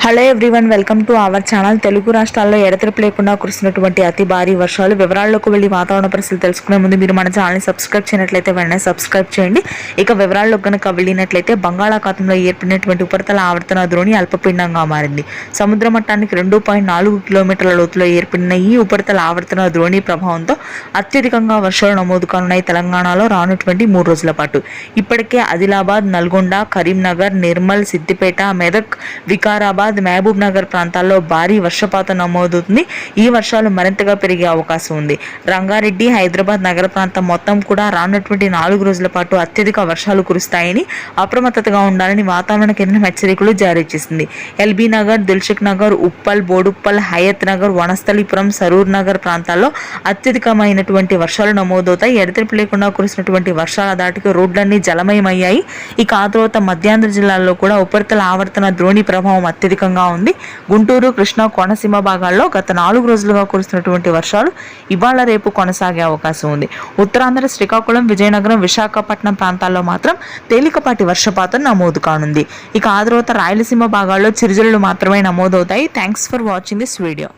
Hello everyone, welcome to our channel. Telugu రాష్ట్రాల్లో ఎడతెరిపి లేకుండా కురుస్తున్నటువంటి అతి భారీ వర్షాలు. వివరాల్లోకి వెళ్ళి వాతావరణ పరిస్థితులు తెలుసుకునే ముందు మీరు మన ఛానల్ని సబ్స్క్రైబ్ చేయనట్లయితే వెంటనే సబ్స్క్రైబ్ చేయండి. ఇక వివరాల్లోకి కనుక వెళ్ళినట్లయితే బంగాళాఖాతంలో ఏర్పడినటువంటి ఉపరితల ఆవర్తన ద్రోణి అల్పపీడనంగా మారింది. సముద్ర మట్టానికి 2.4 కిలోమీటర్ల లోతులో ఏర్పడిన ఈ ఉపరితల ఆవర్తన ద్రోణి ప్రభావంతో అత్యధికంగా వర్షాలు నమోదు కానున్నాయి తెలంగాణలో రానున్నటువంటి 3 రోజుల పాటు. ఇప్పటికే ఆదిలాబాద్, నల్గొండ, కరీంనగర్, నిర్మల్, సిద్దిపేట, మెదక్, వికారాబాద్, మహబూబ్ నగర్ ప్రాంతాల్లో భారీ వర్షపాతం నమోదవుతుంది. ఈ వర్షాలు మరింతగా పెరిగే అవకాశం ఉంది. రంగారెడ్డి, హైదరాబాద్ నగర ప్రాంతం మొత్తం కూడా రానున్నటువంటి 4 రోజుల పాటు అత్యధిక వర్షాలు కురుస్తాయని, అప్రమత్తతగా ఉండాలని వాతావరణ కేంద్రం హెచ్చరికలు జారీ చేసింది. ఎల్బీ నగర్, దిల్సుఖ్ నగర్, ఉప్పల్, బోడుప్పల్, హయత్ నగర్, వనస్థలిపురం, సరూర్ నగర్ ప్రాంతాల్లో అత్యధికమైనటువంటి వర్షాలు నమోదవుతాయి. ఎడతెరిపి లేకుండా కురిసినటువంటి వర్షాల దాటికి రోడ్లన్నీ జలమయమయ్యాయి. ఇక ఆ తర్వాత మధ్యాంధ్ర జిల్లాల్లో కూడా ఉపరితల ఆవర్తన ద్రోణి ప్రభావం అత్యధికంగా ఉంది. గుంటూరు, కృష్ణా, కోనసీమ భాగాల్లో గత 4 రోజులుగా కురుస్తున్నటువంటి వర్షాలు ఇవాళ రేపు కొనసాగే అవకాశం ఉంది. ఉత్తరాంధ్ర, శ్రీకాకుళం, విజయనగరం, విశాఖపట్నం ప్రాంతాల్లో మాత్రం తేలికపాటి వర్షపాతం నమోదు కానుంది. ఇక ఆ తర్వాత రాయలసీమ భాగాల్లో చిరుజల్లులు మాత్రమే నమోదవుతాయి. Thanks for watching this video.